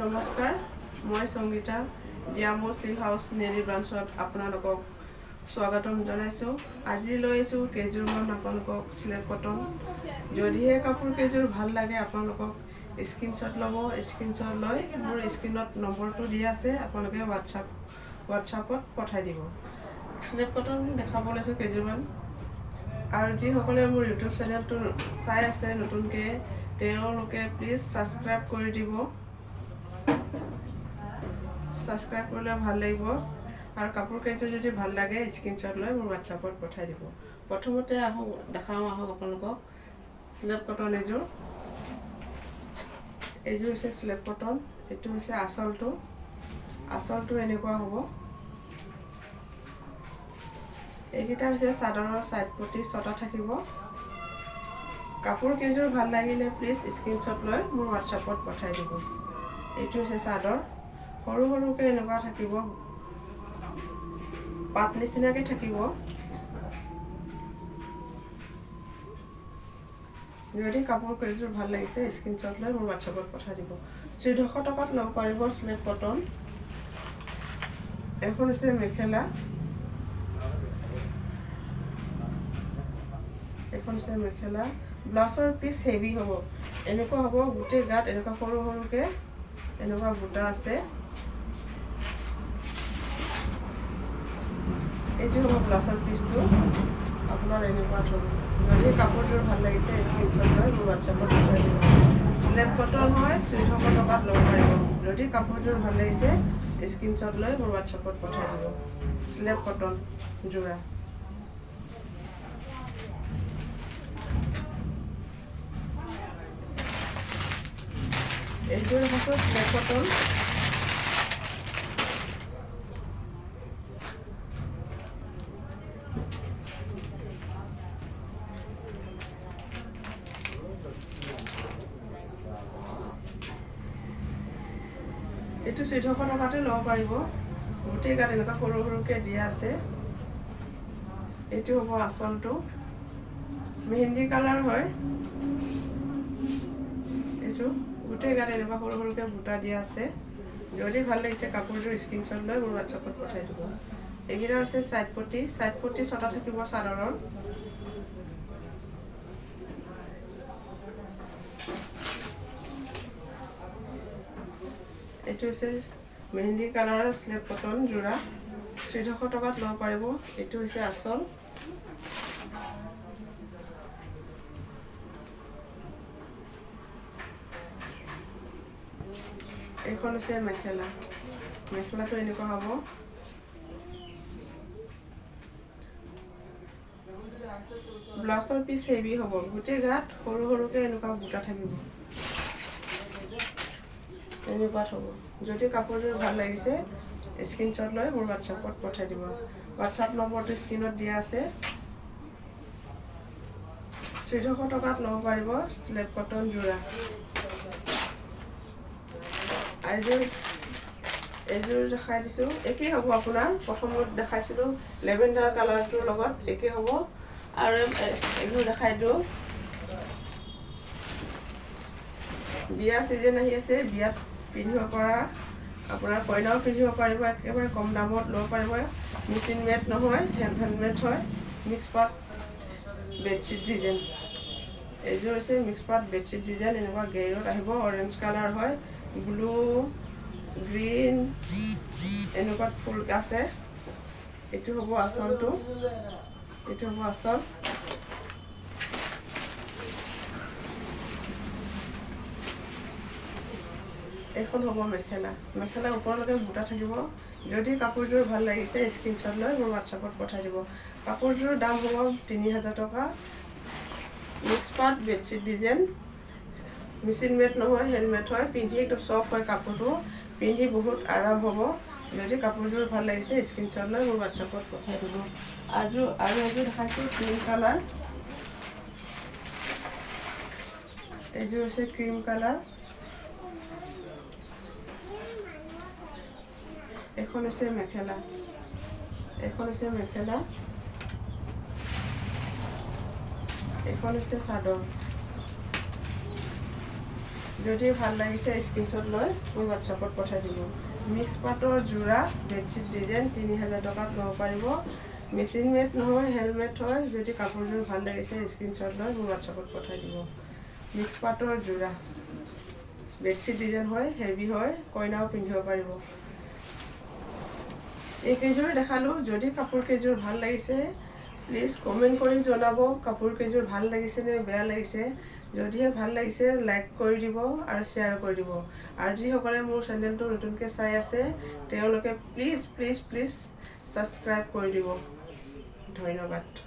নমস্কাৰ, মই সংগীতা ডিয়ামো চিল হাউচ নেলি ব্ৰাঞ্চত আপোনালোকক স্বাগতম জনাইছোঁ। আজি লৈ আহিছোঁ কেইযোৰমান আপোনালোকক চিলেট কটন। যদিহে কাপোৰ কেইযোৰ ভাল লাগে আপোনালোকক স্ক্ৰীনশ্বট ল'ব। স্ক্ৰীনশ্বট লৈ মোৰ স্ক্ৰীনত নম্বৰটো দিয়া আছে, আপোনালোকে হোৱাটছআপত পঠাই দিব। চিলেট কটন দেখাব লৈছোঁ কেইযোৰমান। আৰু যিসকলে মোৰ ইউটিউব চেনেলটো চাই আছে নতুনকৈ, তেওঁলোকে প্লিজ ছাবস্ক্ৰাইব কৰি দিব। ছাবস্ক্ৰাইব কৰিলে ভাল লাগিব। আৰু কাপোৰ কেইযোৰ যদি ভাল লাগে স্ক্ৰীনশ্বট লৈ মোৰ হোৱাটছআপত পঠাই দিব। প্ৰথমতে দেখাওঁ আপোনালোকক চিলেট কটন এইযোৰ হৈছে চিলেট কটন। এইটো হৈছে আঁচলটো এনেকুৱা হ'ব। এইকেইটা হৈছে চাদৰৰ ছাইড পটি 6টা থাকিব। কাপোৰ কেইযোৰ ভাল লাগিলে প্লিজ স্ক্ৰীনশ্বট লৈ মোৰ হোৱাটছআপত পঠাই দিব। এইটো হৈছে চাদৰ, সৰু সৰুকৈ এনেকুৱা থাকিব, পাত নিচিনাকৈ থাকিব। যদি কাপোৰ কেইযোৰ ভাল লাগিছে স্ক্ৰীনশ্বট লৈ মোৰ হোৱাটছআপত পঠাই দিব। 1400 টকাত ল'ব পাৰিব চিলেট কটন। এখন হৈছে মেখেলা, ব্লাউজৰ পিচ হেভি হ'ব। এনেকুৱা হ'ব, গোটেই গাত এনেকুৱা সৰু সৰুকৈ এনেকুৱা বুটা আছে। এইটো হ'ব ব্লাউজৰ পিচটো আপোনাৰ এনেকুৱা হ'ব। যদি কাপোৰযোৰ ভাল লাগিছে স্ক্ৰীনশ্বট লৈ মোৰ হোৱাটছআপত পঠাই দিব। চিলেট কটন হয়, 1400 টকাত ল'ব পাৰিব। যদি কাপোৰযোৰ ভাল লাগিছে স্ক্ৰীনশ্বট লৈ মোৰ হোৱাটছআপত পঠাই দিব। চিলেট কটন যোৰা। এইযোৰ হৈছে চিলেট কটন। এইটো 1400 টকাতে ল'ব পাৰিব। গোটেই গাত এনেকুৱা সৰু সৰুকৈ দিয়া আছে। এইটো হ'ব আঁচলটো, মেহেন্দি কালাৰ হয়। এইটো গোটেই গাত এনেকুৱা সৰু সৰুকৈ বুটা দিয়া আছে। যদি ভাল লাগিছে কাপোৰযোৰ স্ক্ৰীনশ্বট লৈ মোৰ হোৱাটছআপত পঠাই দিব। এইকেইটা হৈছে ছাইড পটি 6টা থাকিব চাদৰৰ। এইটো হৈছে মেহেন্দি কালাৰৰ চিলেট কটন যোৰা, 1400 টকাত ল'ব পাৰিব। এইটো হৈছে আঁচল। এইখন হৈছে মেখেলাটো এনেকুৱা হ'ব। ব্লাউজৰ পিচ হেভি হ'ব, গোটেই গাত সৰু সৰুকৈ এনেকুৱা বুটা থাকিব। এনেকুৱা হ'ব। যদি কাপোৰযোৰ ভাল লাগিছে স্ক্ৰীনশ্বট লৈ মোৰ হোৱাটছআপত পঠাই দিব। হোৱাটছআপ নম্বৰটো স্ক্ৰীনত দিয়া আছে। 1400 টকাত ল'ব পাৰিব চিলেট কটন যোৰা। এইযোৰ দেখাই দিছোঁ, একেই হ'ব আপোনাৰ। প্ৰথমত দেখাইছিলোঁ লেভেণ্ডাৰ কালাৰটোৰ লগত একেই হ'ব। আৰু এইযোৰ দেখাই দিওঁ, বিয়া ছিজন আহি আছে, বিয়াত পিন্ধিব পৰা, আপোনাৰ কইনাও পিন্ধিব পাৰিব। একেবাৰে কম দামত ল'ব পাৰিব। মেচিন মেড নহয়, হেণ্ডমেড হয়। মিক্স পাট বেডশ্বীট ডিজাইন। এইযোৰ হৈছে মিক্স পাট বেডশ্বীট ডিজাইন। এনেকুৱা গেৰত আহিব, অৰেঞ্জ কালাৰ হয়, ব্লু, গ্ৰীণ এনেকুৱা ফুল আছে। এইটো হ'ব আঁচলটো, এইটো হ'ব আঁচল। এইখন হ'ব মেখেলা ওপৰলৈকে বুটা থাকিব। যদি কাপোৰযোৰ ভাল লাগিছে স্ক্ৰীনশ্বট লৈ মোৰ হোৱাটছআপত পঠাই দিব। কাপোৰযোৰৰ দাম হ'ব 3000 টকা। মিক্স পাট বেডশ্বীট ডিজাইন, মেচিন মেড নহয়, হেণ্ডমেড হয়। পিন্ধি একদম চফ্ট হয় কাপোৰটো, পিন্ধি বহুত আৰাম হ'ব। যদি কাপোৰযোৰ ভাল লাগিছে স্ক্ৰীনশ্বট লৈ মোৰ হোৱাটছআপত পঠাই দিব। আৰু এযোৰ দেখাইছোঁ ক্ৰীম কালাৰ। এইযোৰ হৈছে ক্ৰীম কালাৰ। এখন হৈছে মেখেলা, এখন হৈছে চাদৰ। যদি ভাল লাগিছে স্ক্ৰীনশ্বট লৈ মোৰ হোৱাটছআপত পঠাই দিব। মিক্স পাটৰ যোৰা বেডশ্বীট ডিজাইন 3000 টকাত ল'ব পাৰিব। মেচিন মেড নহয়, হেণ্ডমেড হয়। যদি কাপোৰযোৰ ভাল লাগিছে স্ক্ৰীনশ্বট লৈ মোৰ হোৱাটছআপত পঠাই দিব। মিক্স পাটৰ যোৰা বেডশ্বীট ডিজাইন হয়, হেভি হয়, কইনাও পিন্ধিব পাৰিব। এইকেইযোৰ দেখালোঁ। যদি কাপোৰ কেইযোৰ ভাল লাগিছে প্লিজ কমেণ্ট কৰি জনাব কাপোৰ কেইযোৰ ভাল লাগিছে নে বেয়া লাগিছে। যদিহে ভাল লাগিছে লাইক কৰি দিব আৰু শ্বেয়াৰ কৰি দিব। আৰু যিসকলে মোৰ চেনেলটো নতুনকৈ চাই আছে তেওঁলোকে প্লিজ প্লিজ প্লিজ ছাবস্ক্ৰাইব কৰি দিব। ধন্যবাদ।